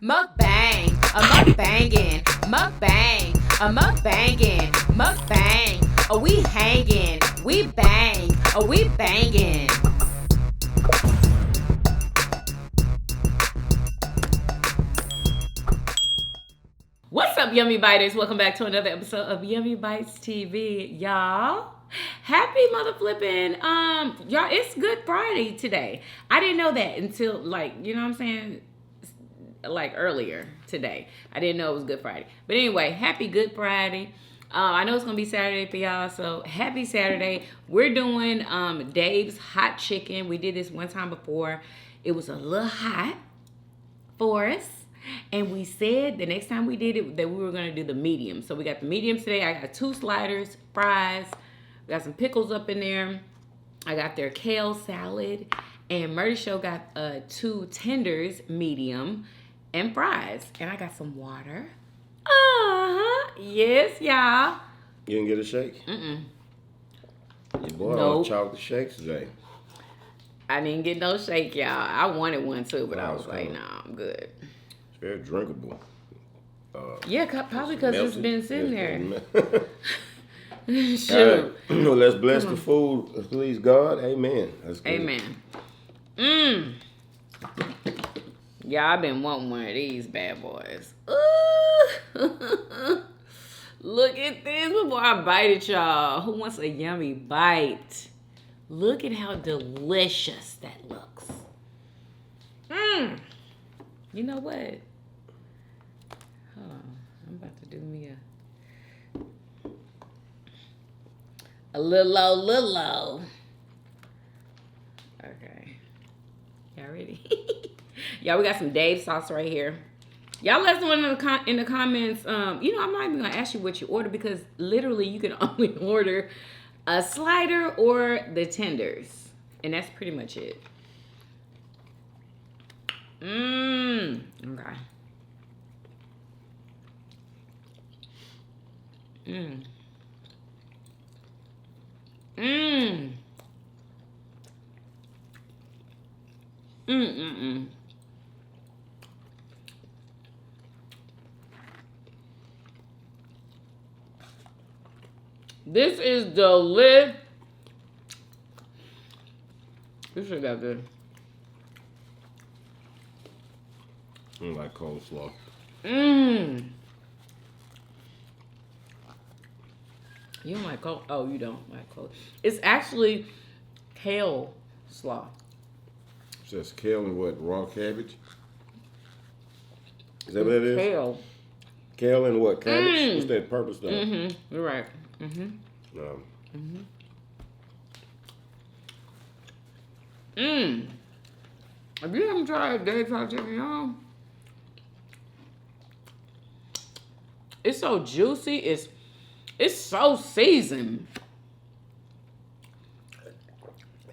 Mukbang, a mukbangin', mukbang, a mukbangin', mukbang. Oh, we hangin', we bang, oh, we bangin'. What's up, Yummy Biters? Welcome back to another episode of Yummybitestv, y'all. Happy mother flipping, y'all, it's Good Friday today. I didn't know that until, you know what I'm saying? Earlier today. I didn't know it was Good Friday. But anyway, happy Good Friday. I know it's going to be Saturday for y'all, so happy Saturday. We're doing Dave's hot chicken. We did this one time before. It was a little hot for us. And we said the next time we did it that we were going to do the medium. So we got the medium today. I got 2 sliders, fries. We got some pickles up in there. I got their kale salad. And Murdy Show got 2 tenders, medium, and fries. And I got some water. Yes, y'all. You didn't get a shake? Mm-mm. Your boy all chocolate shakes today. I didn't get no shake, y'all. I wanted one too, but I was like, nah, I'm good. It's very drinkable. Yeah, probably because it's been sitting there. Shoot. Right. Let's bless the food, please God. Amen. Amen. Yeah, I've been wanting one of these bad boys. Ooh. Look at this before I bite it, y'all. Who wants a yummy bite? Look at how delicious that looks. You know what? Hold on. I'm about to do me a little. Okay. Y'all ready? Y'all, we got some Dave sauce right here. Y'all let us know in the comments. You know, I'm not even going to ask you what you order because literally you can only order a slider or the tenders. And that's pretty much it. Okay. This is delicious. This shit got good. I like coleslaw. You don't like cold? Oh, you don't like cold. It's actually kale slaw. It says kale and what? Raw cabbage? Is that what it is? Kale. Kale and what? Cabbage? What's that purple stuff? You're right. If you haven't tried Dave's hot chicken, y'all, it's so juicy. It's so seasoned.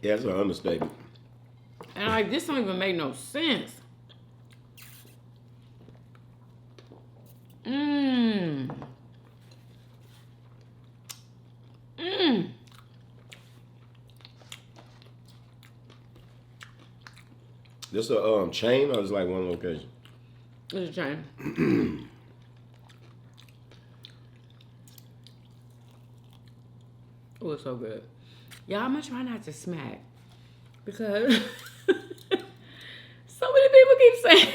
Yeah, that's an understatement. And this don't even make no sense. This a chain or is like one location? It's a chain. Oh, it's so good. Y'all, I'm gonna try not to smack because so many people keep saying,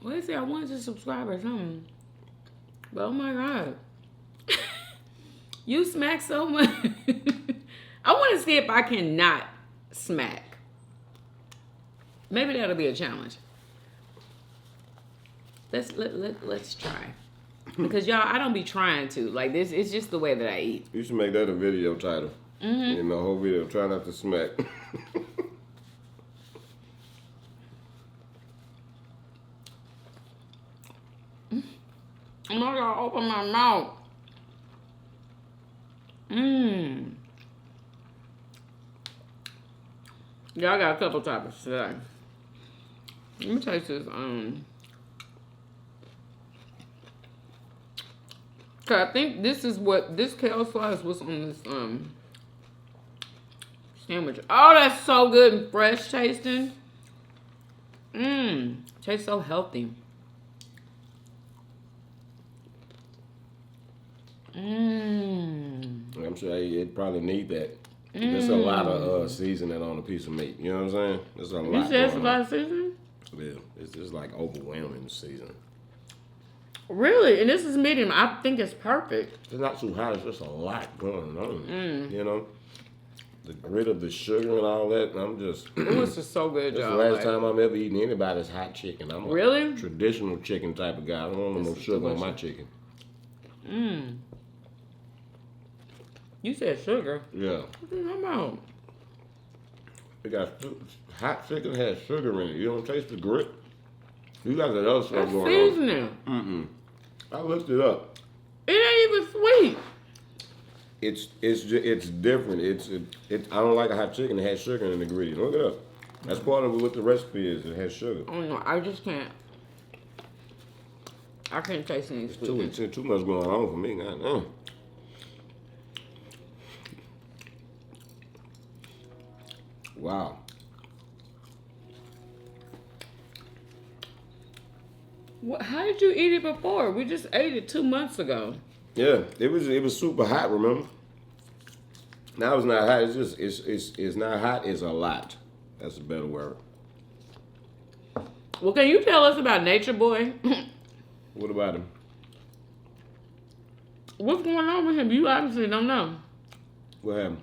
what is it? I wanted to subscribe or something. But oh my God. You smack so much. I want to see if I can not smack. Maybe that'll be a challenge. Let's try. Because y'all, I don't be trying to. Like this, it's just the way that I eat. You should make that a video title. In the whole video, try not to smack. I'm not gonna open my mouth. Y'all got a couple toppings today. Let me taste this. Cause I think this is what this kale slice was on this sandwich. Oh, that's so good and fresh tasting. Tastes so healthy. I'm sure it probably need that. There's a lot of seasoning on a piece of meat. You know what I'm saying? There's a lot. You said it's a going lot on. of seasoning? Yeah, it's just like overwhelming seasoning. Really? And this is medium. I think it's perfect. It's not too hot. It's just a lot going on. You know, the grit of the sugar and all that. And I'm just. This is so good, This is y'all. the last time I'm ever eating anybody's hot chicken. I'm a Really? traditional chicken type of guy. I don't want no This is sugar on delicious. my chicken. You said sugar. Yeah. What you talking about? It got hot chicken has sugar in it. You don't taste the grit. You got that other stuff That's going on. seasoning. I looked it up. It ain't even sweet. It's different. I don't like a hot chicken that has sugar in the ingredient. Look it up. That's part of what the recipe is. It has sugar. Oh no, I just can't. I can't taste any sweetness. Too much going on for me. God. Wow. How did you eat it before? We just ate it 2 months ago. Yeah, it was super hot. Remember? Now it's not hot. It's just it's not hot. It's a lot. That's a better word. Well, can you tell us about Nature Boy? What about him? What's going on with him? You obviously don't know. What happened?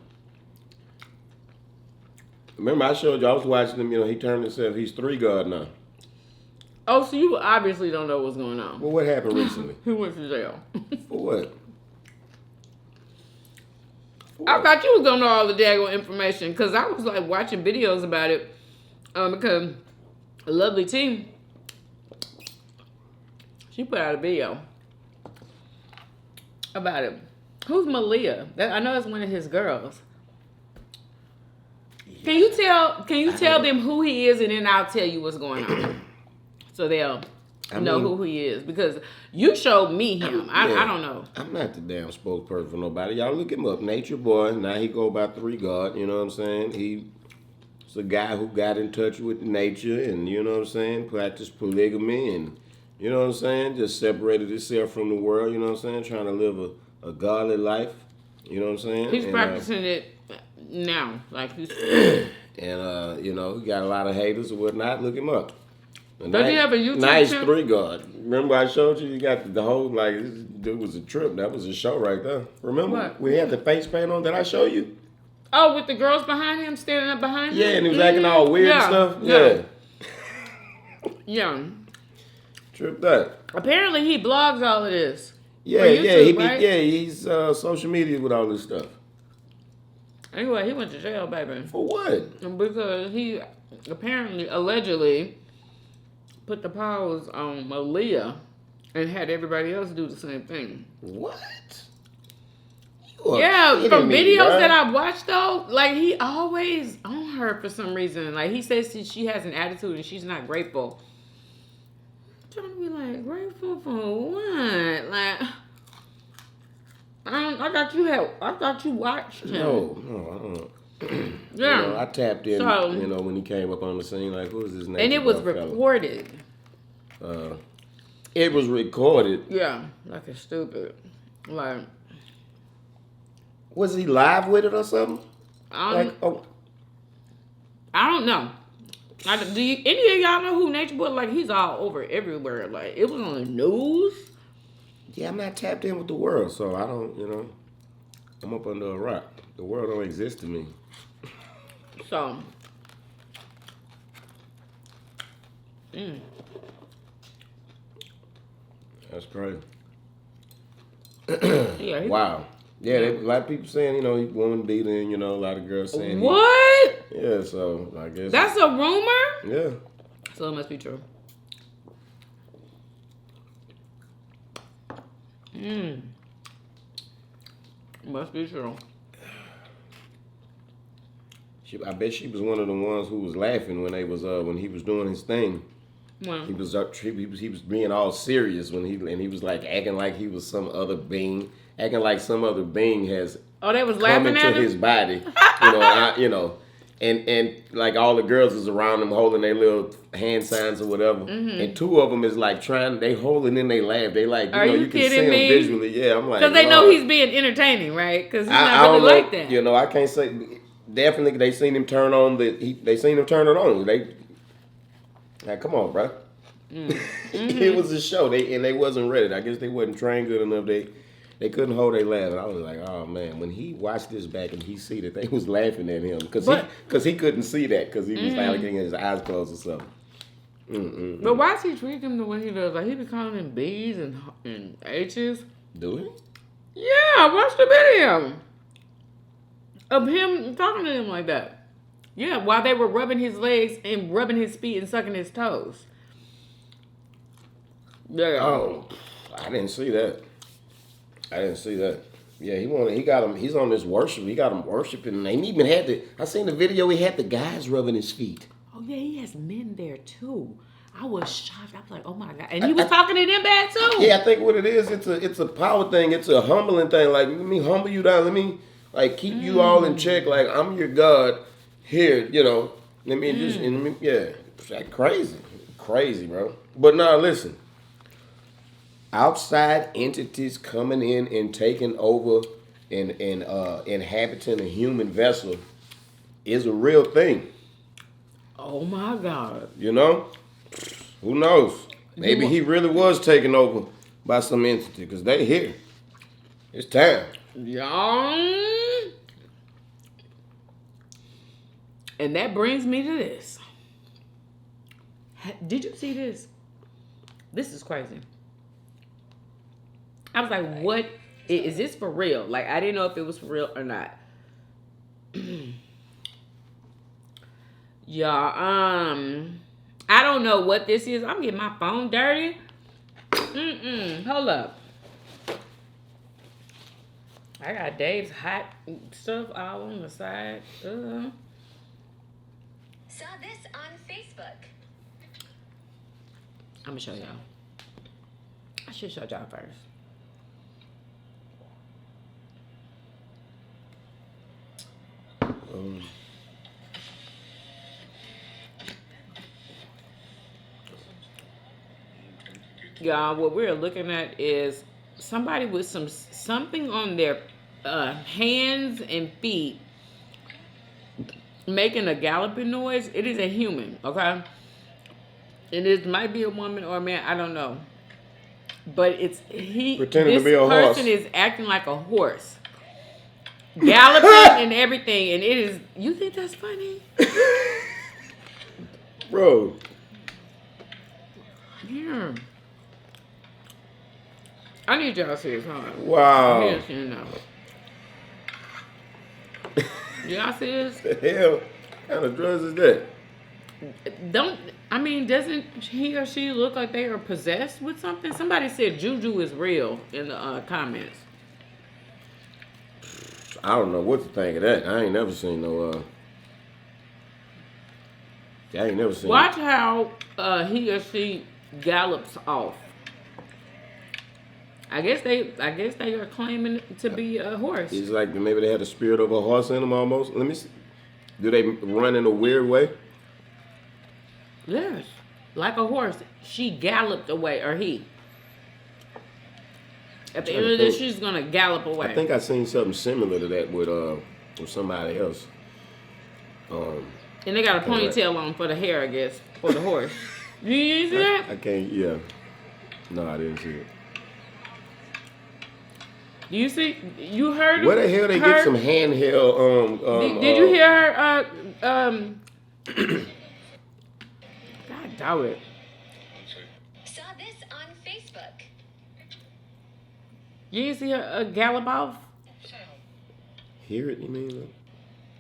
Remember, I showed you. I was watching him. You know, he turned himself. He's 3 God now. Oh, so you obviously don't know what's going on. Well, what happened recently? He went to jail. For what? I thought you was gonna know all the daggone information because I was like watching videos about it. Because a lovely team, she put out a video about it. Who's Malia? I know it's one of his girls. Can you tell them who he is, and then I'll tell you what's going on, so they'll know who he is, because you showed me him. I don't know. I'm not the damn spokesperson for nobody. Y'all look him up. Nature Boy. Now he go by 3 God. You know what I'm saying? He's a guy who got in touch with nature, and you know what I'm saying, practiced polygamy, and you know what I'm saying, just separated himself from the world. You know what I'm saying, trying to live a godly life. You know what I'm saying? He's practicing it now, like he's. And you know, he got a lot of haters and whatnot. Look him up. Does he have a YouTube Nice channel? 3 God. Remember I showed you? You got the whole, like, this dude was a trip. That was a show right there. Remember? What? We had the face paint on. Did I show you? Oh, with the girls behind him, standing up behind him? Yeah, and he was acting all weird and stuff. Yeah. Tripped up. Apparently he blogs all of this. Yeah, For YouTube, right? He's social media with all this stuff. Anyway, he went to jail, baby. For what? Because he apparently, allegedly, put the paws on Malia and had everybody else do the same thing. What? Yeah, from videos that I watched though, like he always on her for some reason. Like he says she has an attitude and she's not grateful. I'm trying to be like, grateful for what? Like, I thought you watched him. No. Yeah. You know, I tapped in, So- you know, when he came up on the scene, like, who is his name? And it was recorded. It was recorded. Yeah, like it's stupid. Like, Was he live with it or something? I don't know. Do any of y'all know who Nature Boy? Like, he's all over everywhere. Like, it was on the news. Yeah, I'm not tapped in with the world, so I don't, you know, I'm up under a rock. The world don't exist to me. So, That's crazy. yeah. Wow. Yeah, a lot of people saying, you know, he woman beater, and, you know, a lot of girls saying What? Yeah, so I guess That's a rumor? yeah. So it must be true. Must be true. I bet she was one of the ones who was laughing when they was when he was doing his thing. Well, He was being all serious when he was like acting like he was some other being, acting like some other being has oh, they was come laughing into at him? his body. You know, and like all the girls is around them holding their little hand signs or whatever, and two of them is like they holding in they laugh. They like, Are you you can kidding see me? them visually. Yeah, I'm like, because they know Lord. he's being entertaining, right? Because he's I not really don't know, like that. You know, I can't say. Definitely, they seen him turn on they seen him turn it on. Like, come on, bro. It was a show. They wasn't ready. I guess they wasn't trained good enough. They couldn't hold their laugh. And I was like, oh man. When he watched this back and he see that they was laughing at him because he couldn't see that because he was like getting his eyes closed or something. But why does he treat them the way he does? Like he be calling them B's and H's. Do he? Yeah, watch the video of him talking to them like that. Yeah, while they were rubbing his legs and rubbing his feet and sucking his toes. Yeah. Oh, I didn't see that. Yeah, he got him. He's on this worship. He got him worshiping. And they even had I seen the video. He had the guys rubbing his feet. Oh yeah, he has men there too. I was shocked. I was like, oh my God. And he was talking to them bad too. Yeah, I think what it is, it's a power thing. It's a humbling thing. Like, let me humble you down. Let me like keep you all in check. Like, I'm your God here. You know. Let me just That's crazy, bro. But now listen. Outside entities coming in and taking over and inhabiting a human vessel is a real thing. Oh my God. You know? Who knows? Maybe he really was taken over by some entity because they here. It's time. Yeah. And that brings me to this. Did you see this? This is crazy. I was like, what? Is this for real? Like, I didn't know if it was for real or not. Y'all, I don't know what this is. I'm getting my phone dirty. Hold up. I got Dave's hot stuff all on the side. Saw this on Facebook. I'm gonna show y'all. I should show y'all first. Y'all, what we're looking at is somebody with something on their hands and feet making a galloping noise. It is a human, okay? And it might be a woman or a man, I don't know. But pretending to be a horse. This person is acting like a horse. Galloping and everything, and it is. You think that's funny? Bro. Yeah. I need y'all to see this, huh? Wow. Yes, you know. Y'all see this? The hell? What kind of drugs is that? Doesn't he or she look like they are possessed with something? Somebody said juju is real in the comments. I don't know what to think of that. I ain't never seen no. Watch how he or she gallops off. I guess they are claiming to be a horse. It's like maybe they had the spirit of a horse in them almost. Let me see. Do they run in a weird way? Yes, like a horse. She galloped away, or he. At the end of this, she's gonna gallop away. I think I seen something similar to that with somebody else. And they got a ponytail on for the hair, I guess, for the horse. You see that? I can't. Yeah. No, I didn't see it. Do you see? You heard? Where the hell they get some handheld? Did you hear her? God doubt it. Saw this on Facebook. You didn't see her gallop off? Hear it? You mean?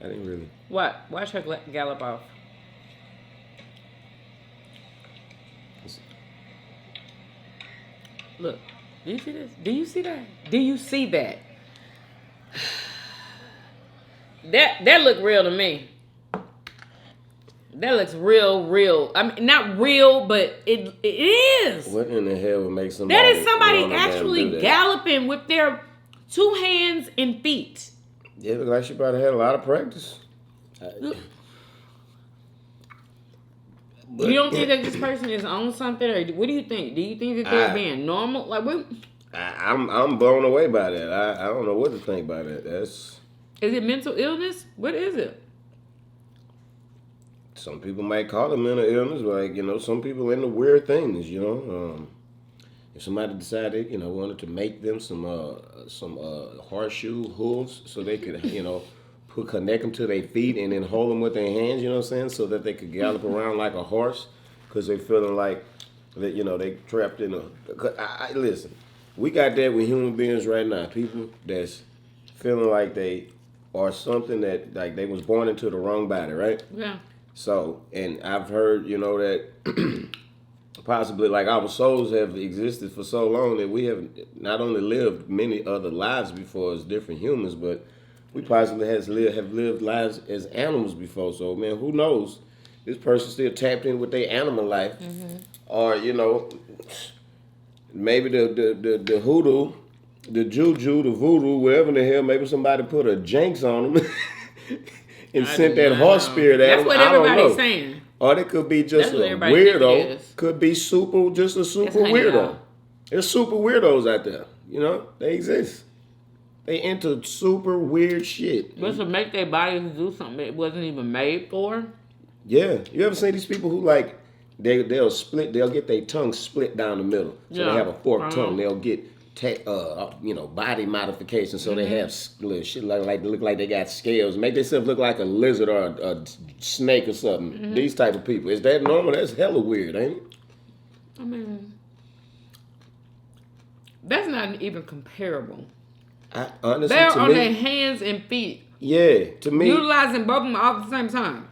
I didn't really. What? Watch her gallop off. Look. Do you see this? Do you see that? Do you see that? That look real to me. That looks real. I mean, not real, but it is. What in the hell would make somebody? That is somebody actually galloping with their 2 hands and feet. Yeah, look like she probably had a lot of practice. But, You don't think that this person is on something, or what do you think? Do you think that they're being normal? Like, what? I'm blown away by that. I don't know what to think about that. Is it mental illness? What is it? Some people might call it mental illness, like some people into weird things. If somebody decided, wanted to make them some horseshoe hooves so they could, connect them to their feet and then hold them with their hands, you know what I'm saying, so that they could gallop around like a horse, because they feeling like that, they trapped in a. Listen, we got that with human beings right now. People that's feeling like they are something that like they was born into the wrong body, right? Yeah. So, and I've heard, that possibly like our souls have existed for so long that we have not only lived many other lives before as different humans, but we possibly have lived lives as animals before. So, man, who knows? This person still tapped in with their animal life, or maybe the hoodoo, the juju, the voodoo, whatever the hell. Maybe somebody put a jinx on them and sent that horse spirit at them. That's what everybody's saying. Or it could be just a weirdo. Could be just a super weirdo. There's super weirdos out there. They exist. They into super weird shit. But to make their bodies do something it wasn't even made for? Yeah. You ever seen these people who like, they'll get their tongue split down the middle. So they have a forked tongue. They'll get body modification, so they have little shit like look like they got scales, make themselves look like a lizard or a snake or something. These type of people, is that normal? That's hella weird, ain't it? I mean, that's not even comparable. Honestly, they're to on me, their hands and feet. Yeah, to me, utilizing both of them all at the same time.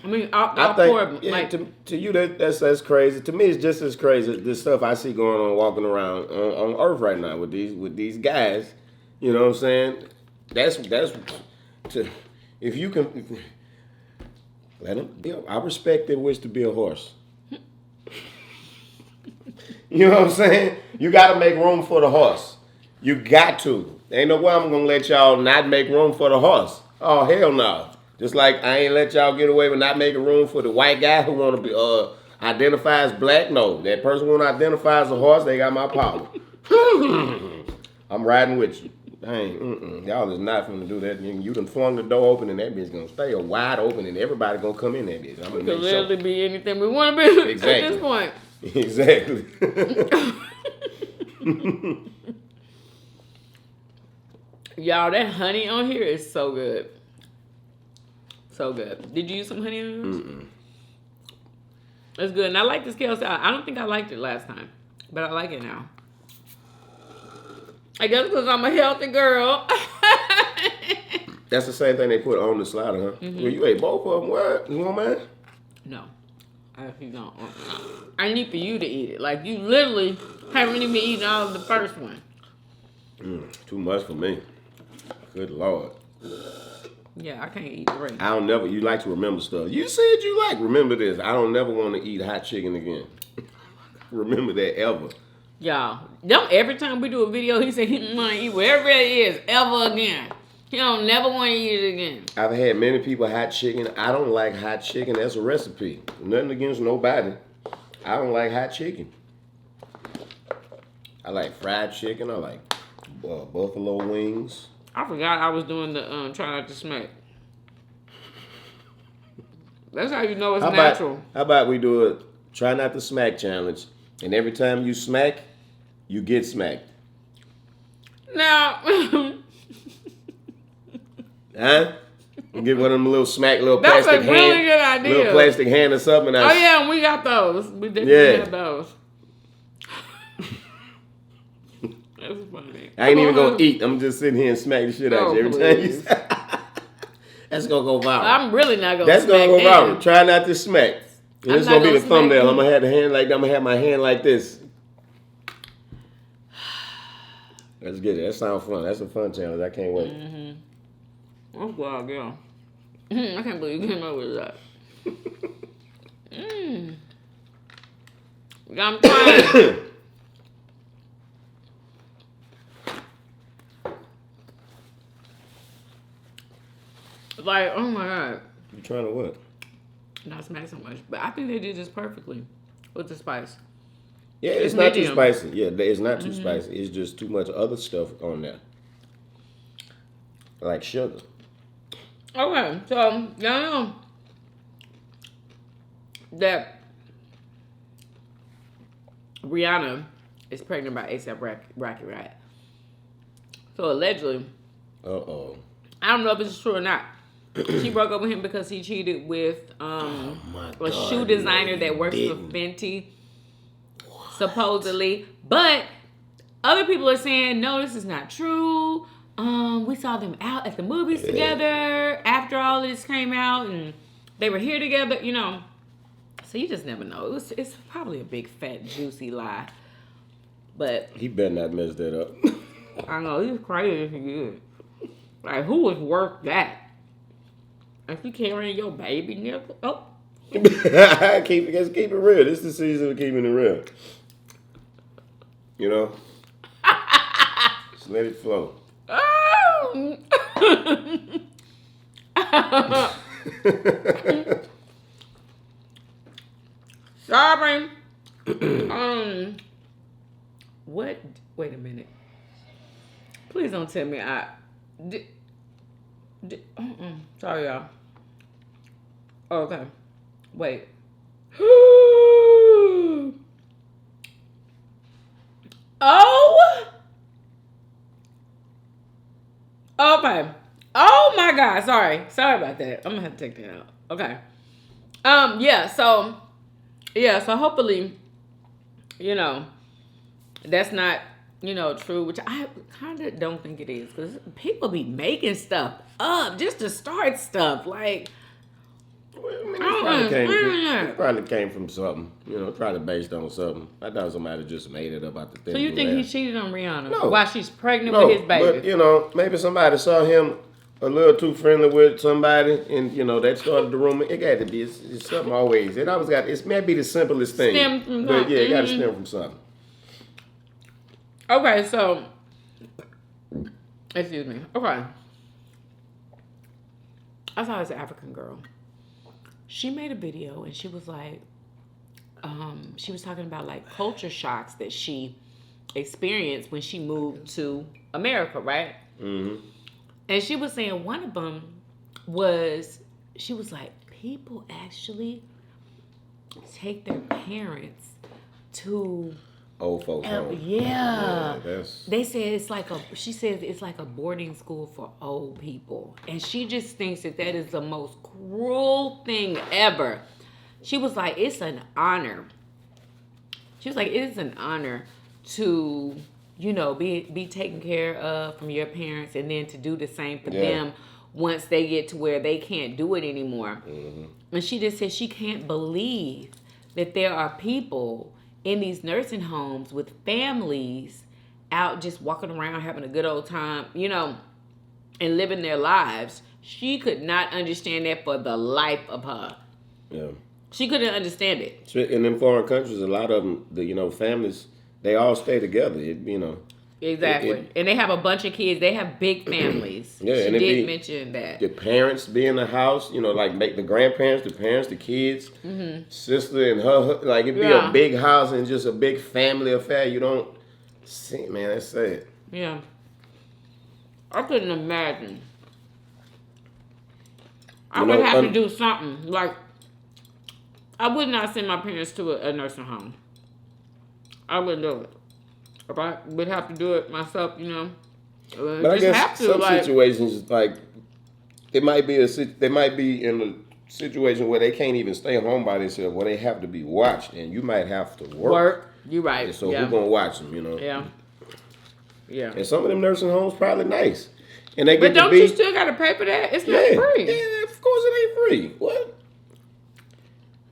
I mean, all I four of them. think, like to you, that's crazy. To me, it's just as crazy as this stuff I see going on, walking around on Earth right now with these guys. You know what I'm saying? That's if you can let them. I respect their wish to be a horse. You know what I'm saying? You got to make room for the horse. You got to. Ain't no way I'm gonna let y'all not make room for the horse. Oh hell no. Just like I ain't let y'all get away with not making room for the white guy who want to be identify as black. No, that person want to identify as a horse. They got my power. I'm riding with you. Y'all is not finna do that. You done flung the door open and that bitch gonna stay wide open and everybody gonna come in that bitch. I'm we gonna could literally be anything we want to be exactly. at this point. Exactly. Y'all, that honey on here is so good. So good. Did you use some honey on yours? It's good. And I like this kale salad. I don't think I liked it last time, but I like it now. I guess because I'm a healthy girl. That's the same thing they put on the slider, huh? Well, you ate both of them. What? You want mine? No. I actually don't. I need for you to eat it. Like, you literally haven't even eaten all of the first one. Too much for me. Good Lord. Yeah, I can't eat three. You like to remember stuff. You said you remember this. I don't never want to eat hot chicken again. Remember that ever. Y'all, don't every time we do a video, he said he don't want to eat whatever it is ever again. He don't never want to eat it again. I've had many people hot chicken. I don't like hot chicken. That's a recipe. Nothing against nobody. I don't like hot chicken. I like fried chicken. I like buffalo wings. I forgot I was doing the try not to smack. That's how you know it's natural. How about we do a try not to smack challenge, and every time you smack, you get smacked. Now, huh? You get one of them little smack, little that's plastic a really hand, good idea. little plastic hand or something. Oh yeah, we got those. We definitely have those. That's funny. I ain't even gonna eat. I'm just sitting here and smack the shit out you every time you say. That's gonna go viral. I'm really not gonna. That's smack gonna go viral. them. Try not to smack. And this is gonna be the thumbnail. Them. I'm gonna have the hand like that. I'm gonna have my hand like this. Let's get it. That sounds fun. That's a fun challenge. I can't wait. Oh God, yeah. I can't believe you came up with that. I'm trying. Like, oh my God. You trying to what? not smack so much. But I think they did this perfectly with the spice. Yeah, it's not too medium. spicy. Yeah, it's not too spicy. It's just too much other stuff on there, like sugar. Okay, so y'all know that Rihanna is pregnant by A$AP Rocky, right? So allegedly, Uh-oh. I don't know if it's true or not. She broke up with him because he cheated with a shoe designer that works for Fenty, supposedly. But other people are saying, no, this is not true. We saw them out at the movies together after all of this came out, and they were here together, you know. So you just never know. It's probably a big, fat, juicy lie. But He better not mess that up. I know, he's crazy if he is. Like, who would work that? If you carrying your baby, nigga. Oh. Let's keep it real. This is the season of keeping it real. You know? Just let it flow. Oh. Sorry. What? Wait a minute. Please don't tell me Sorry, y'all. Oh, okay. Wait. Oh. Okay. Oh my God. Sorry about that. I'm gonna have to take that out. Okay. So hopefully, you know, that's not, you know, true, which I kind of don't think it is, because people be making stuff up just to start stuff. Like, It probably came from something, you know, probably based on something. I thought somebody just made it up out the thing. So you think he cheated on Rihanna? No. While she's pregnant with his baby? But, you know, maybe somebody saw him a little too friendly with somebody, and, you know, that started the rumor. It got to be, it's something always. It always got, it may be the simplest thing. Stem from but, something. yeah, it got to stem from something. Okay, so, excuse me. Okay. I saw this African girl. She made a video and she was like, she was talking about like culture shocks that she experienced when she moved to America, right? Mm-hmm. And she was saying one of them was, she was like, people actually take their parents to Old folks home. Yeah. That's... They said it's like she says it's like a boarding school for old people. And she just thinks that is the most cruel thing ever. She was like, it's an honor. She was like, it is an honor to, you know, be taken care of from your parents, and then to do the same for them once they get to where they can't do it anymore. Mm-hmm. And she just said she can't believe that there are people in these nursing homes with families out just walking around having a good old time, you know, and living their lives. She could not understand that for the life of her. Yeah. She couldn't understand it. In them foreign countries, a lot of them, you know, families, they all stay together, you know. Exactly. And they have a bunch of kids. They have big families. Yeah, she and did mention that. The parents be in the house, you know, like make the grandparents, the parents, the kids, sister and her, like it'd be a big house and just a big family affair. You don't see, man, that's sad. Yeah. I couldn't imagine. I would have to do something. Like, I would not send my parents to a nursing home. I wouldn't do it. If I would have to do it myself, you know. But I guess some situations, like, they might be in a situation where they can't even stay home by themselves, where they have to be watched, and you might have to work. You're right. And so who's gonna watch them, you know? Yeah. Yeah. And some of them nursing homes probably nice, and they but get don't you still gotta pay for that? It's not free. Yeah, of course it ain't free. What?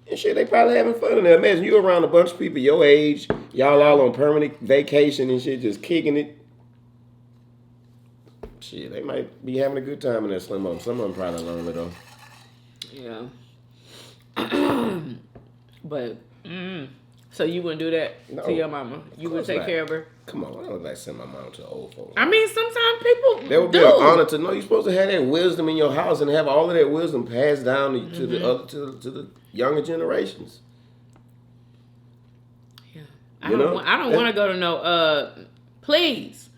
And shit, they probably having fun in there. Imagine you around a bunch of people your age, y'all all on permanent vacation and shit, just kicking it. Shit, they might be having a good time in there. Some of them probably lonely though. Yeah. But So you wouldn't do that No, to your mama? You would course take not. care of her? Come on, I don't like send my mom to an old folks. I mean, sometimes people That would be do. an honor to know. You're supposed to have that wisdom in your house and have all of that wisdom passed down to the other to the younger generations. Yeah. I don't want to go to no. Please.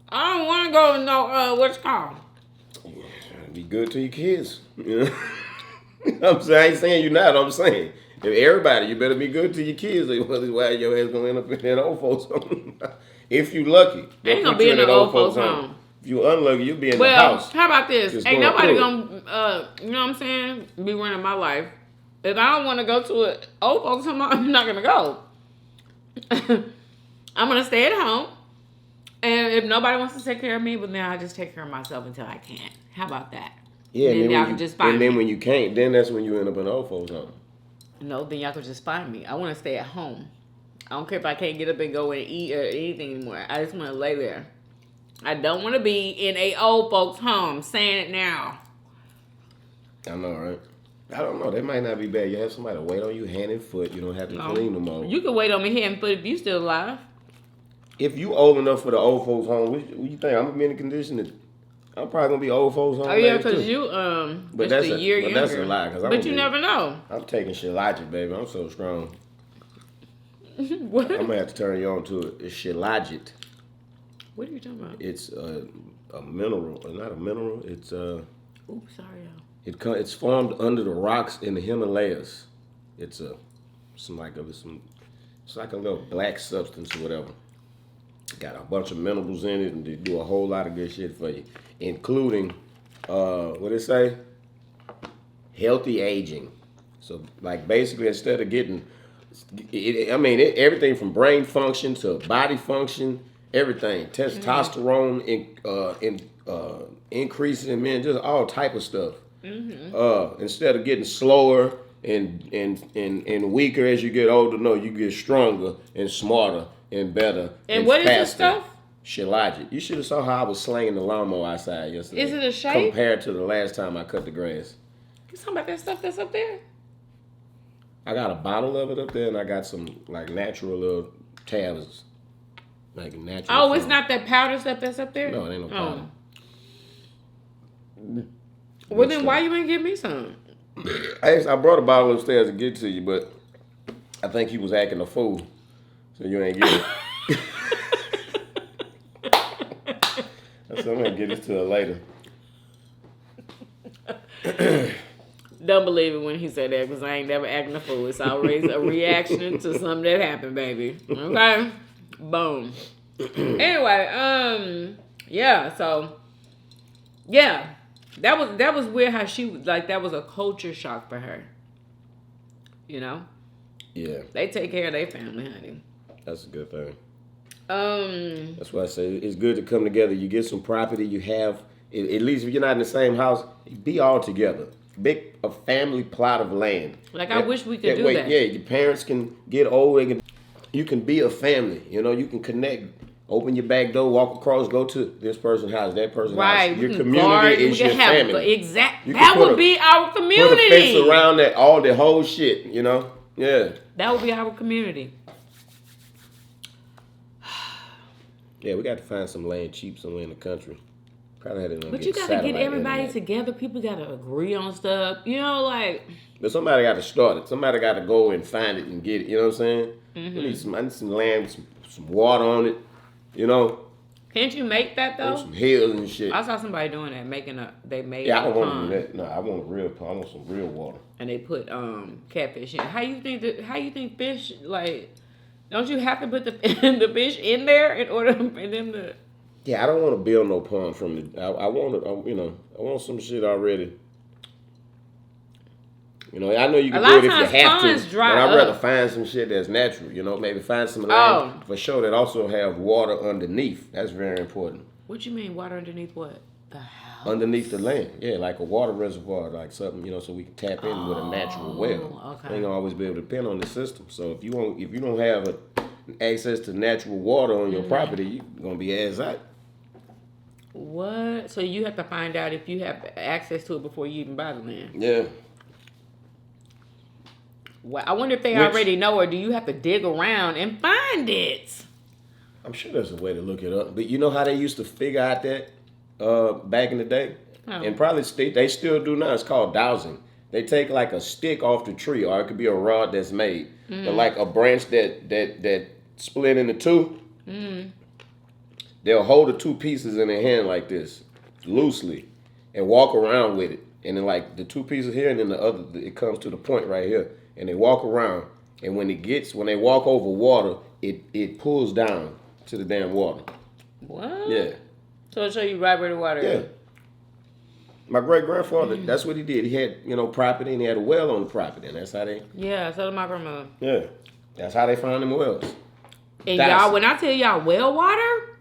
I don't want to go to no. What's it called? Be good to your kids. You know? I'm saying, I ain't saying you're not. I'm saying if everybody, you better be good to your kids. Otherwise, why your ass gonna end up in that old folks home? If you lucky, Ain't gonna be in the old folks home. If you unlucky, you'll be in the Well, house. how about this? Just Ain't going nobody through gonna, you know what I'm saying, be running my life. If I don't want to go to an old folks home, I'm not gonna go. I'm gonna stay at home. And if nobody wants to take care of me, well, then I'll just take care of myself until I can. How about that? Yeah, and then y'all can just find me. when you can't, then that's when you end up in the old folks home. No, then y'all can just find me. I want to stay at home. I don't care if I can't get up and go and eat or anything anymore. I just want to lay there. I don't want to be in a old folks home. Saying it now. I know, right? I don't know. That might not be bad. You have somebody to wait on you hand and foot. You don't have to clean them all. You can wait on me hand and foot if you still alive. If you old enough for the old folks home, what you think? I'm gonna be in the condition that I'm probably gonna be old folks home. Oh yeah, because you but just that's a year younger. That's a lie. But you never know. I'm taking Shilajit, baby. I'm so strong. What? I'm gonna have to turn you on to it. It's Shilajit. What are you talking about? It's a mineral. Not a mineral. It's Oops, sorry, y'all. It's formed under the rocks in the Himalayas. It's it's like a little black substance or whatever. Got a bunch of minerals in it, and they do a whole lot of good shit for you, including what it say? Healthy aging. So like basically instead of getting, everything from brain function to body function, everything, testosterone increasing in men, just all type of stuff. Instead of getting slower and weaker as you get older, no, you get stronger and smarter and better and what faster. Is this stuff? Shilajit. You should have saw how I was slinging the lawnmower outside yesterday. Is it a shape? Compared to the last time I cut the grass. You talking about that stuff that's up there? I got a bottle of it up there, and I got some like natural little tabs. Like natural. Oh, it's not that powder stuff that's up there? No, it ain't no powder. Well, then why you ain't give me some? I brought a bottle upstairs to get to you, but I think he was acting a fool. So you ain't get it. So I'm going to get it to her later. Don't believe it when he said that because I ain't never acting a fool. It's always a reaction to something that happened, baby. Okay? Boom. Anyway, yeah, so, yeah. That was weird how she, like, that was a culture shock for her. You know? Yeah. They take care of their family, honey. That's a good thing. That's why I say it's good to come together. You get some property. You have, at least if you're not in the same house, be all together. A family plot of land. Like I wish we could do that. Yeah, your parents can get old. You can be a family. You know, you can connect. Open your back door, walk across, go to this person's house, that person's house. Your community is your family. Exactly. That would be our community. Put a fence around that, all the whole shit. You know. Yeah. That would be our community. Yeah, we got to find some land cheap somewhere in the country. Probably had to. But you got to get everybody together. People got to agree on stuff. You know, like. But somebody got to start it. Somebody got to go and find it and get it. You know what I'm saying? Mm-hmm. I need some land, some water on it. You know. Can't you make that though? Some hills and shit. I saw somebody doing that, they made. Yeah, I don't want to do that. No, I want a real pond. I want some real water. And they put catfish in. How you think fish, like? Don't you have to put the fish in there in order for them to? Yeah, I don't want to build no pond from the. I want some shit already. You know, I know you can do it if you have to, but I'd rather find some shit that's natural. You know, maybe find some land for sure that also have water underneath. That's very important. What you mean water underneath what? The house? Underneath the land, yeah, like a water reservoir, like something, you know, so we can tap in with a natural well. Okay. We ain't gonna always be able to depend on the system. So if you don't have access to natural water on your property, you're gonna be ass out. What? So you have to find out if you have access to it before you even buy the land. Yeah. Well, I wonder if they Which- already know, or do you have to dig around and find it? I'm sure there's a way to look it up. But you know how they used to figure out that back in the day? Oh. And probably they still do now. It's called dowsing. They take like a stick off the tree, or it could be a rod that's made. But like a branch that split into two. They'll hold the two pieces in their hand like this, loosely, and walk around with it. And then like the two pieces here, and then the other, it comes to the point right here. And they walk around, and when they walk over water, it pulls down to the damn water. What? Yeah. So it'll show you right where the water Yeah. is. My great grandfather, that's what he did. He had, property, and he had a well on the property, and that's how they. Yeah, so did my grandmother. Yeah. That's how they found them wells. And Dowsing. y'all, when I tell y'all well water,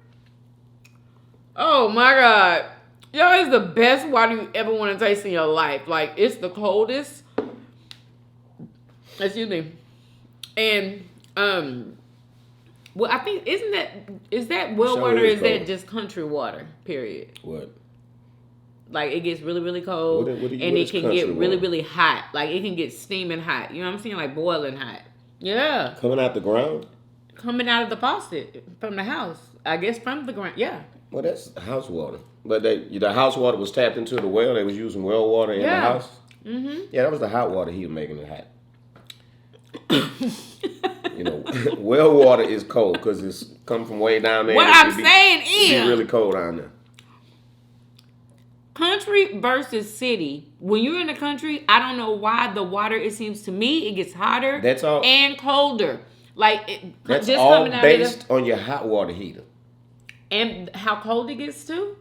oh my God. Y'all, it's the best water you ever want to taste in your life. Like, it's the coldest. Excuse me. And, well, I think, is that well Sure water, or is is that cold. just country water, period? What? Like, it gets really, really cold, What and is it can country get really, water? really hot. Like, it can get steaming hot. You know what I'm saying? Like, boiling hot. Yeah. Coming out the ground? Coming out of the faucet from the house. I guess from the ground. Yeah. Well, that's house water. But the house water was tapped into the well. They was using well water in the Yeah. house. Mm-hmm. Yeah, that was the hot water he was making it hot. Well water is cold because it's come from way down there. What and I'm it be- saying it be is, really cold down there. country versus city. When you're in the country, I don't know why the water, it seems to me, it gets hotter That's all- and colder. Like, That's just all coming out based of the, on your hot water heater. and how cold it gets too.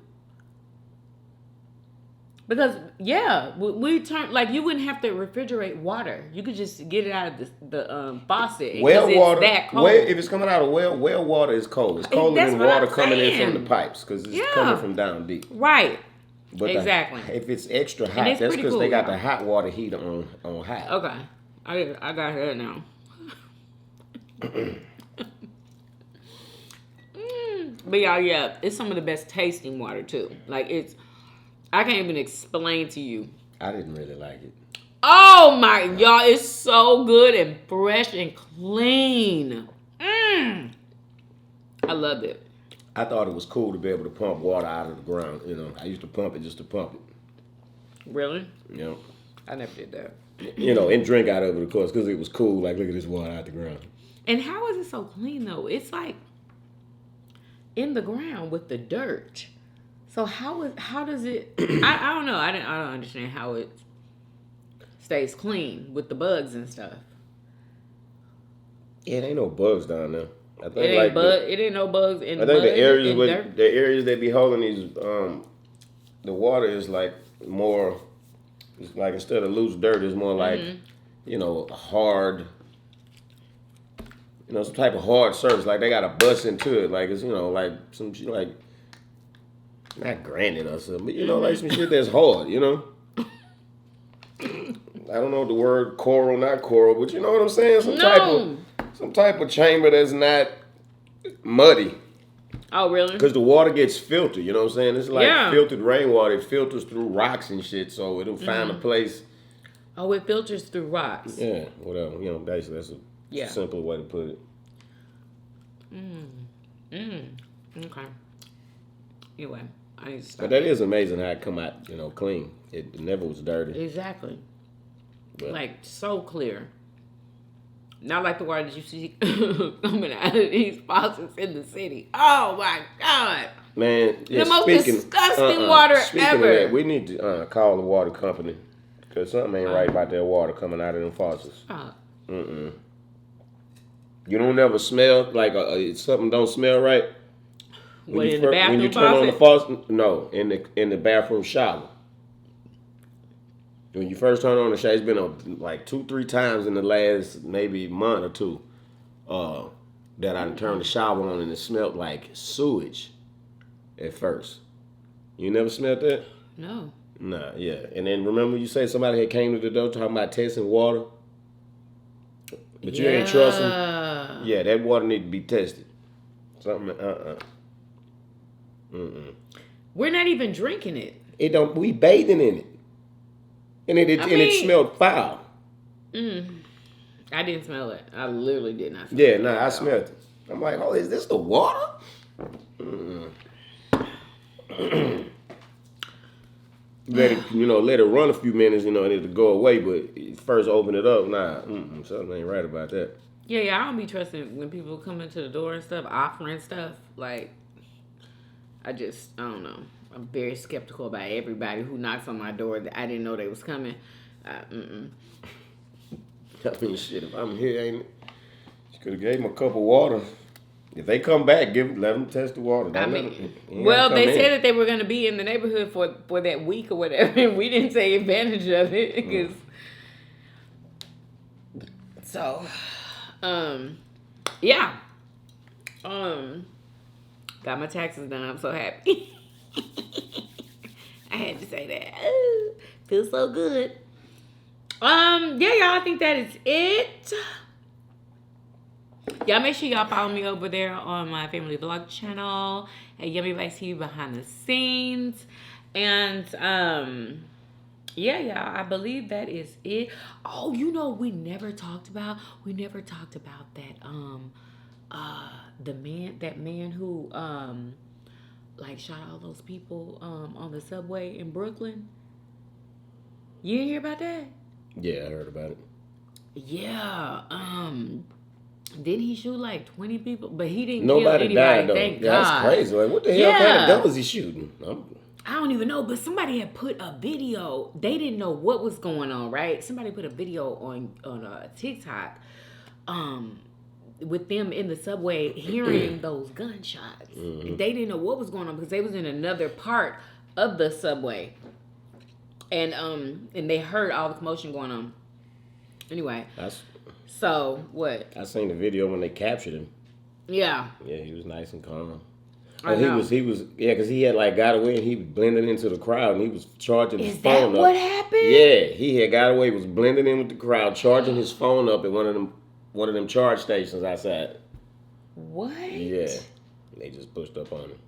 Because, yeah, we turn, like, you wouldn't have to refrigerate water. You could just get it out of the faucet. Well because water, it's that cold. if it's coming out of well water is cold. It's colder That's than what water I'm coming in from saying. the pipes because it's Yeah. coming from down deep. Right. But Exactly. If it's extra hot, it's that's pretty because cool, they got y'all. the hot water heater on high. Okay. I got her now. But y'all, yeah, it's some of the best tasting water too. Like, I can't even explain to you. I didn't really like it. Oh my, y'all, it's so good and fresh and clean. I loved it. I thought it was cool to be able to pump water out of the ground. I used to pump it just to pump it. Really? You I never did that. know, and drink out of it, of course, because it was cool. Like, look at this water out the ground. And how is it so clean though? It's like in the ground with the dirt. So how does it? I don't know. I don't understand how it stays clean with the bugs and stuff. Yeah, there ain't no bugs down there. I think It ain't no bugs in I the think mud the areas and where dirt. the areas they be holding these the water is like more. It's like instead of loose dirt, it's more like hard. Some type of hard surface. Like they got to bust into it. Like it's like some shit like not granite or something, but like some shit that's hard. I don't know the word coral, not coral, but you know what I'm saying. Some type of chamber that's not muddy. Oh, really? Because the water gets filtered, you know what I'm saying? It's like Yeah. filtered rainwater. It filters through rocks and shit, so it'll find a place. Oh, it filters through rocks. Yeah, whatever. Basically, that's a simpler way to put it. Okay. Anyway, I need to stop. But that is amazing how it come out, clean. It never was dirty. Exactly. But Like, so clear. Not like the water that you see coming out of these faucets in the city. Oh my God. man, yeah, The most disgusting water speaking ever. of that, we need to call the water company because something ain't right about that water coming out of them faucets. Stop. You don't ever smell like something don't smell right. What, in the bathroom when you turn on the faucet? faucet, no, in the bathroom shower. When you first turn on the shower, it's been like 2-3 times in the last maybe month or two that I turned the shower on and it smelled like sewage at first. You never smelled that? No. Nah, yeah. And then remember you said somebody had came to the door talking about testing water? But you ain't trust them? Yeah, that water need to be tested. Something, We're not even drinking it. It don't. We bathing in it, and it I mean- smelled foul. I didn't smell it. I literally did not smell Yeah, it. I smelled it. I'm like, oh, is this the water? Let it run a few minutes, and it'll go away. But first open it up, something ain't right about that. Yeah, I don't be trusting when people come into the door and stuff, offering stuff. Like, I don't know. I'm very skeptical about everybody who knocks on my door that I didn't know they was coming. I mean, shit, if I'm here, ain't it? You could have gave them a cup of water. If they come back, let them test the water. Don't they said that they were going to be in the neighborhood for that week or whatever, and we didn't take advantage of it. Yeah. Got my taxes done. I'm so happy. I had to say that. Ooh, feels so good. Yeah, y'all, I think that is it. Y'all make sure y'all follow me over there on my family vlog channel at Yummybitestv behind the scenes. And yeah, y'all, I believe that is it. Oh, we never talked about that that man who shot all those people on the subway in Brooklyn. You didn't hear about that? Yeah, I heard about it. Yeah, didn't he shoot 20 people? But he didn't Nobody kill anybody. died, though. Thank God. That's crazy. Like, what the hell kind of gun was he shooting? I don't even know, but somebody had put a video. They didn't know what was going on, right? Somebody put a video on TikTok with them in the subway hearing those gunshots. Mm-hmm. They didn't know what was going on because they was in another part of the subway. And they heard all the commotion going on. Anyway. So, what? I seen the video when they captured him. Yeah. Yeah, he was nice and calm. He was because he had got away and he blended into the crowd and he was charging his phone up. Is that what happened? Yeah, he had got away, was blending in with the crowd, charging his phone up at one of them charge stations outside. What? Yeah, they just pushed up on him.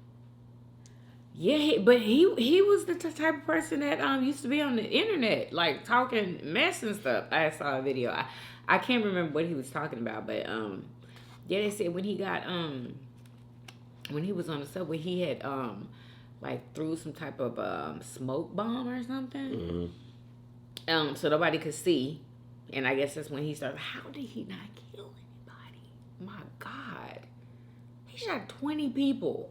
Yeah, but he was the type of person that used to be on the internet, talking mess and stuff. I saw a video. I can't remember what he was talking about, but yeah, they said when he got when he was on the subway, he had threw some type of smoke bomb or something. Mm-hmm. So nobody could see, and I guess that's when he started. How did he not kill anybody? My God, he shot 20 people.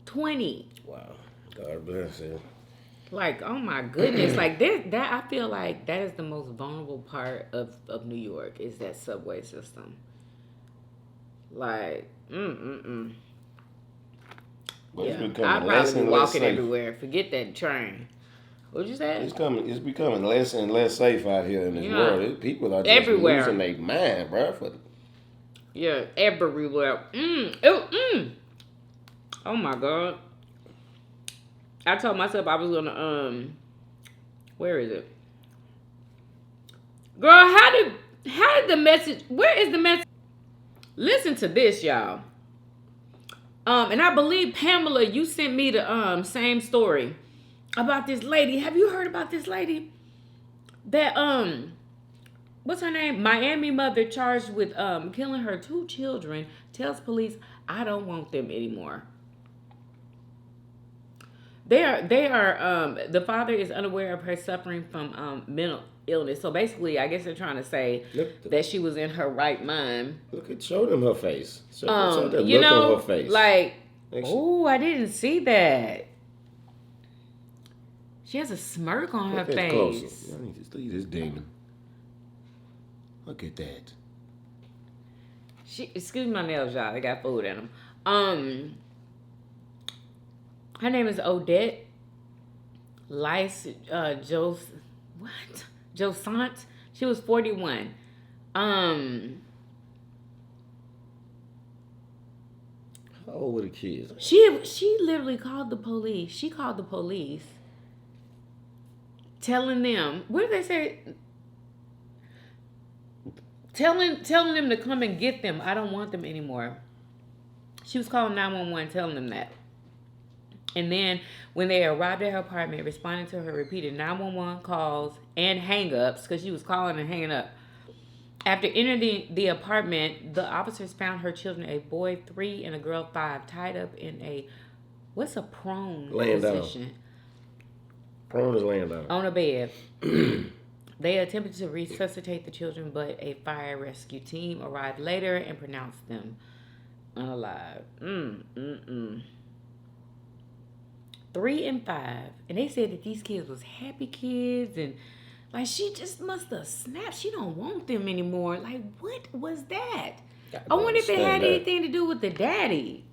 20. Wow. God bless him. Oh my goodness. That I feel like that is the most vulnerable part of New York is that subway system. But yeah, I'd probably be walking everywhere. Forget that train. What'd you say? It's becoming less and less safe out here in this world. People are just everywhere. losing their mind, bro. Yeah, everywhere. Oh my God. I told myself I was gonna where is it? Girl, how did the message, where is the message? Listen to this, y'all. And I believe Pamela, you sent me the same story about this lady. Have you heard about this lady? That what's her name? Miami mother charged with killing her 2 children tells police, I don't want them anymore. They are the father is unaware of her suffering from mental illness. So basically, I guess they're trying to say that she was in her right mind. Show them her face. Show that look on her face. Oh, I didn't see that. She has a smirk on her face. Closer. I need to see this demon. Look at that. Excuse my nails, y'all. They got food in them. Her name is Odette Doesnt. She was 41. How old were the kids? She literally called the police. She called the police, telling them, what did they say? Telling them to come and get them. I don't want them anymore. She was calling 911, telling them that. And then when they arrived at her apartment, responding to her repeated 911 calls and hang-ups, because she was calling and hanging up, After entering the apartment, the officers found her children, a boy 3 and a girl 5, tied up in a, what's a prone Laying down. position? Prone is laying down. On a bed. They attempted to resuscitate the children, but a fire rescue team arrived later and pronounced them unalive. 3 and 5. And they said that these kids was happy kids, and like she just must have snapped. She don't want them anymore. Like, what was that? I wonder if it had anything to do with the daddy.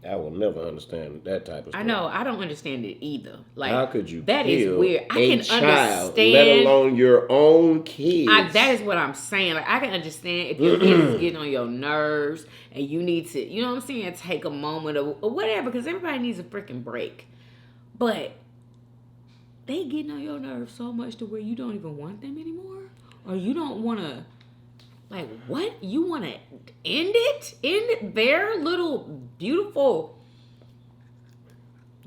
I will never understand that type of stuff. I know. I don't understand it either. Like, how could you that is kill weird. I a can child, understand. let alone your own kids? That is what I'm saying. Like, I can understand if your kid is getting on your nerves and you need to, you know what I'm saying, take a moment or whatever, because everybody needs a freaking break. But they getting on your nerves so much to where you don't even want them anymore? Or you don't want to, like, what? You want to end it? End their little beautiful...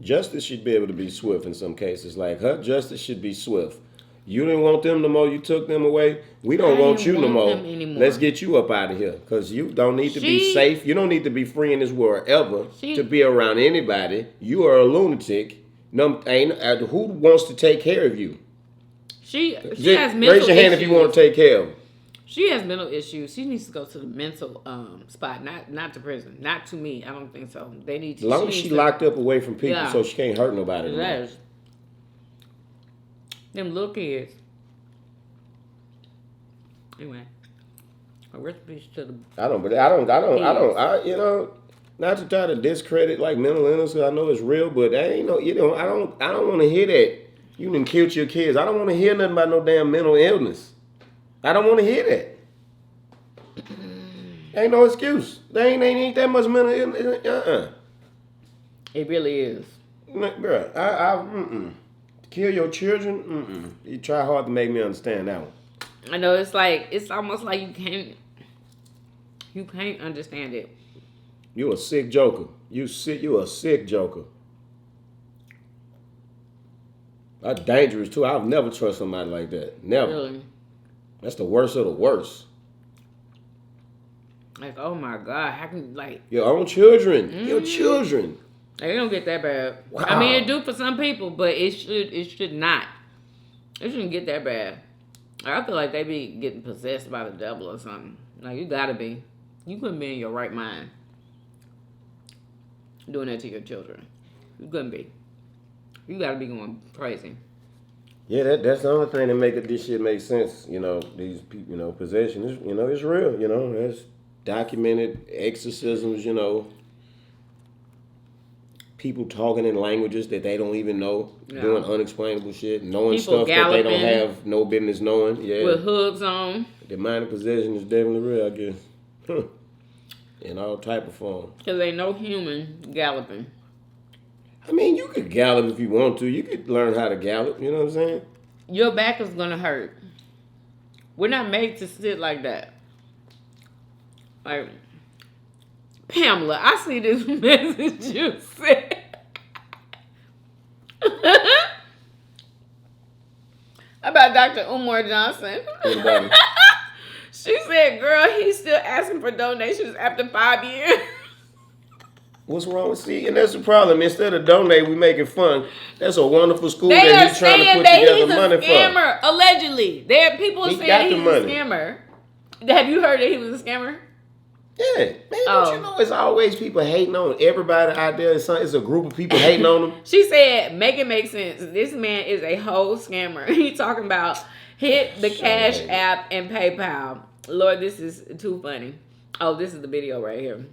Justice should be able to be swift in some cases. Like, her justice should be swift. You didn't want them no more. You took them away. We don't want you no more. Let's get you up out of here, because you don't need to be safe. You don't need to be free in this world ever to be around anybody. You are a lunatic. No, who wants to take care of you? She has mental issues. Raise your hand if you want to take care of her. She has mental issues. She needs to go to the mental spot, not to prison. Not to me. I don't think so. They need to. As long as she locked up away from people, so she can't hurt nobody. Yes. Them little kids. Anyway, rest in peace to the. You know, not to try to discredit like mental illness, because I know it's real, but I don't want to hear that you done killed your kids. I don't want to hear nothing about no damn mental illness. I don't want to hear that. Ain't no excuse. They ain't that much mental illness. It really is. Bruh, kill your children? You try hard to make me understand that one. I know, it's almost like you can't understand it. You a sick joker. You a sick joker. That's dangerous too. I'll never trust somebody like that. Never. Really? That's the worst of the worst. Like, oh my God, how can your own children? Your children. They don't get that bad. Wow. I mean, it do for some people, but it should not. It shouldn't get that bad. I feel like they be getting possessed by the devil or something. Like, you gotta be. You couldn't be in your right mind doing that to your children. You couldn't be. You gotta be going crazy. Yeah, that's the only thing that make this shit make sense. You know, these people, possession is, it's real. There's documented exorcisms. People talking in languages that they don't even know, doing unexplainable shit, knowing people stuff that they don't have no business knowing. Yeah, with hoods on. Demonic possession is definitely real, I guess. In all type of form. Because ain't no human galloping. I mean, you could gallop if you want to. You could learn how to gallop. You know what I'm saying? Your back is gonna hurt. We're not made to sit like that. Like, Pamela, I see this message you said. About Dr. Umar Johnson. She said, girl, he's still asking for donations after 5 years. What's wrong with and that's the problem. Instead of donate, we make it fun. That's a wonderful school that he's trying to put together money for. He's a scammer, allegedly. People saying he's a scammer. Have you heard that he was a scammer? Yeah. Man, don't you know it's always people hating on everybody out there. It's a group of people hating on them. She said, make it make sense. This man is a whole scammer. He talking about hit the Cash App and PayPal. Lord, this is too funny. Oh, this is the video right here.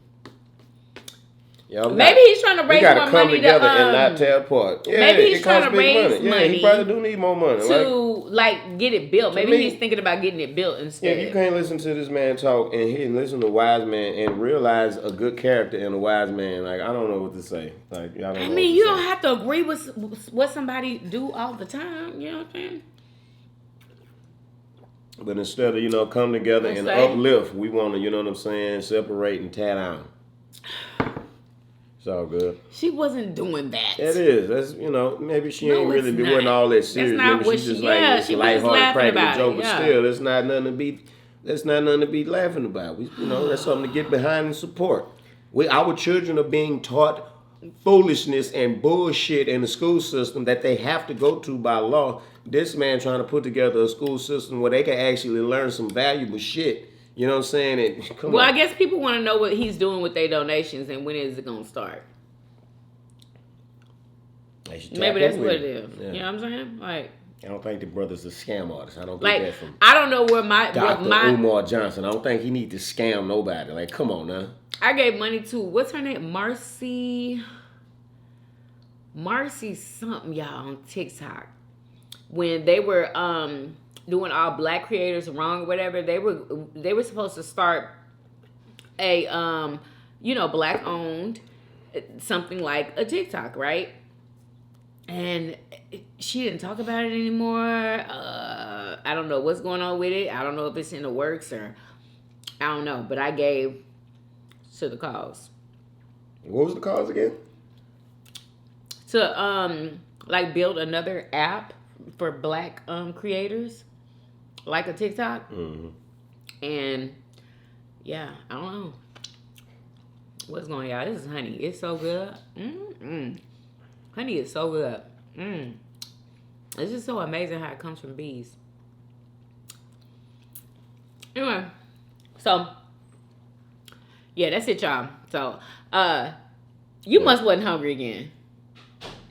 Maybe he's trying to raise more money. We gotta come together and not tear apart. Yeah, maybe he's trying to raise money. Yeah, he probably do need more money to get it built. Maybe he's thinking about getting it built instead. Yeah, you can't listen to this man talk and listen to Wise Man and realize a good character in a wise man. Like, I don't know what to say. Like, I mean, you don't have to agree with what somebody do all the time. You know what I'm saying? But instead of come together and uplift, we want to separate and tear down. It's all good. She wasn't doing that. It is. That's maybe she ain't really wasn't all that serious. Maybe she's just like it's a lighthearted practical joke, but still, it's not nothing to be That's not nothing to be laughing about. That's something to get behind and support. Our children are being taught foolishness and bullshit in the school system that they have to go to by law. This man trying to put together a school system where they can actually learn some valuable shit. You know what I'm saying? Well, I guess people want to know what he's doing with their donations and when is it going to start. Maybe that's what it is. Yeah. You know what I'm saying? Like, I don't think the brother's a scam artist. I don't think like, that's from I don't know where my Umar Johnson. I don't think he need to scam nobody. Like, come on now. I gave money to, what's her name? Marcy something, y'all, on TikTok. When they were doing all black creators wrong or whatever, they were supposed to start a black owned something like a TikTok, right? And she didn't talk about it anymore. I don't know what's going on with it. I don't know if it's in the works or I don't know. But I gave to the cause. What was the cause again? To build another app for black creators, like a TikTok. Mm-hmm. And yeah, I don't know what's going on. This is honey. It's so good. Honey is so good. It's just so amazing how it comes from bees. Anyway, so yeah, that's it, y'all. So you must wasn't hungry again.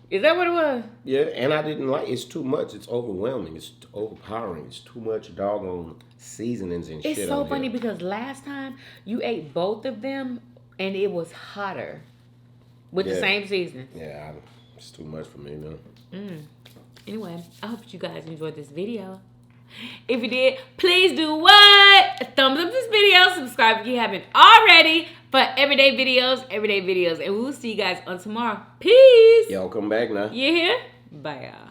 Is that what it was? Yeah, and I didn't like it's too much. It's overwhelming. It's overpowering. It's too much doggone seasonings and shit. It's so funny because last time you ate both of them and it was hotter with the same seasoning. Yeah, it's too much for me now. Anyway, I hope you guys enjoyed this video. If you did, please do what? Thumbs up this video. Subscribe if you haven't already for everyday videos. And we'll see you guys on tomorrow. Peace. Y'all come back now. You hear? Bye, y'all.